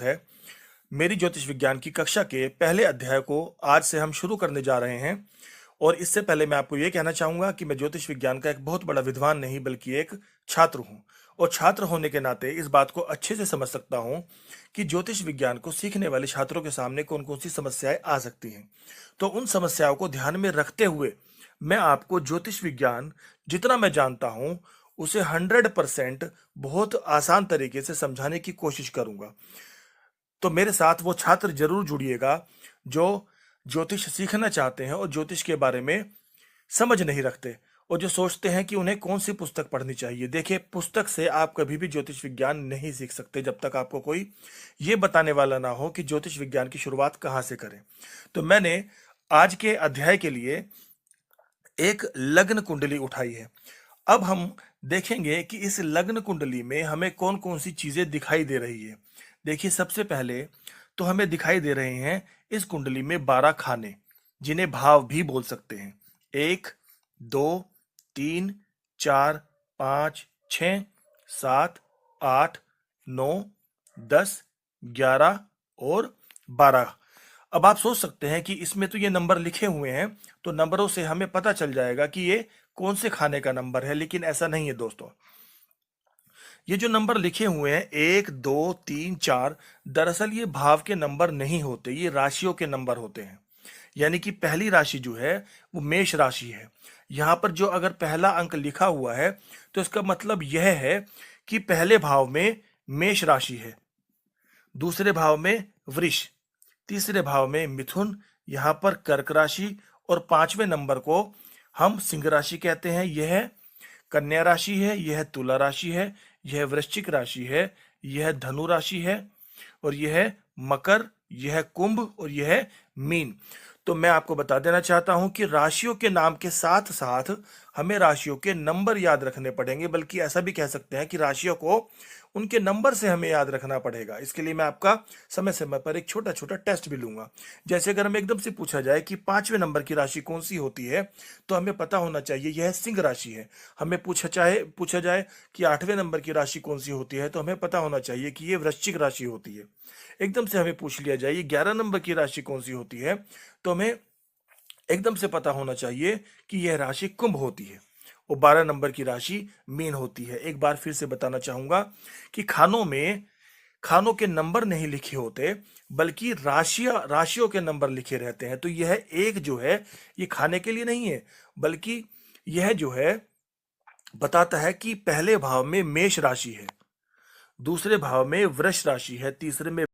है। मेरी ज्योतिष विज्ञान की कक्षा के पहले अध्याय को आज से हम शुरू करने जा रहे हैं। और इससे पहले मैं आपको ये कहना चाहूंगा कि मैं ज्योतिष विज्ञान का एक बहुत बड़ा विद्वान नहीं बल्कि एक छात्र हूं। और छात्र होने के नाते इस बात को अच्छे से समझ सकता हूं कि ज्योतिष विज्ञान को सीखने वाले छात्रों के सामने कौन कौन सी समस्याएं आ सकती हैं। तो उन समस्याओं को ध्यान में रखते हुए मैं आपको ज्योतिष विज्ञान जितना मैं जानता हूं उसे 100% बहुत आसान तरीके से समझाने की कोशिश करूंगा। तो मेरे साथ वो छात्र जरूर जुड़िएगा जो ज्योतिष सीखना चाहते हैं और ज्योतिष के बारे में समझ नहीं रखते और जो सोचते हैं कि उन्हें कौन सी पुस्तक पढ़नी चाहिए। देखिए, पुस्तक से आप कभी भी ज्योतिष विज्ञान नहीं सीख सकते जब तक आपको कोई ये बताने वाला ना हो कि ज्योतिष विज्ञान की शुरुआत कहाँ से करें। तो मैंने आज के अध्याय के लिए एक लग्न कुंडली उठाई है। अब हम देखेंगे कि इस लग्न कुंडली में हमें कौन कौन सी चीजें दिखाई दे रही है। देखिए, सबसे पहले तो हमें दिखाई दे रहे हैं इस कुंडली में 12 खाने, जिन्हें भाव भी बोल सकते हैं। 1, 2, 3, 4, 5, 6, 7, 8, 9, 10, 11 और 12। अब आप सोच सकते हैं कि इसमें तो ये नंबर लिखे हुए हैं, तो नंबरों से हमें पता चल जाएगा कि ये कौन से खाने का नंबर है, लेकिन ऐसा नहीं है दोस्तों। ये जो नंबर लिखे हुए हैं 1, 2, 3, 4, दरअसल ये भाव के नंबर नहीं होते, ये राशियों के नंबर होते हैं। यानी कि पहली राशि जो है वो मेष राशि है। यहाँ पर जो अगर पहला अंक लिखा हुआ है तो इसका मतलब यह है कि पहले भाव में मेष राशि है, दूसरे भाव में वृष, तीसरे भाव में मिथुन, यहाँ पर कर्क राशि, और पांचवें नंबर को हम सिंह राशि कहते हैं। यह कन्या राशि है, यह तुला राशि है, यह वृश्चिक राशि है, यह धनु राशि है, और यह मकर, यह कुंभ और यह मीन। तो मैं आपको बता देना चाहता हूं कि राशियों के नाम के साथ साथ हमें राशियों के नंबर याद रखने पड़ेंगे, बल्कि ऐसा भी कह सकते हैं कि राशियों को उनके नंबर से हमें याद रखना पड़ेगा। इसके लिए मैं आपका समय समय पर एक छोटा छोटा टेस्ट भी लूंगा। जैसे अगर हमें एकदम से पूछा जाए कि 5वें नंबर की राशि कौन सी होती है, तो हमें पता होना चाहिए यह सिंह राशि है। हमें पूछा जाए कि 8वें नंबर की राशि कौन सी होती है, तो हमें पता होना चाहिए कि यह वृश्चिक राशि होती है। एकदम से हमें पूछ लिया जाए 11 नंबर की राशि कौन सी होती है, तो हमें एकदम से पता होना चाहिए कि यह राशि कुंभ होती है। और 12 नंबर की राशि मीन होती है। एक बार फिर से बताना चाहूंगा कि खानों के नंबर नहीं लिखे होते, बल्कि राशियों के नंबर लिखे रहते हैं। तो यह एक जो है ये खाने के लिए नहीं है, बल्कि यह जो है बताता है कि पहले भाव में मेष राशि है, दूसरे भाव में वृष राशि है, तीसरे में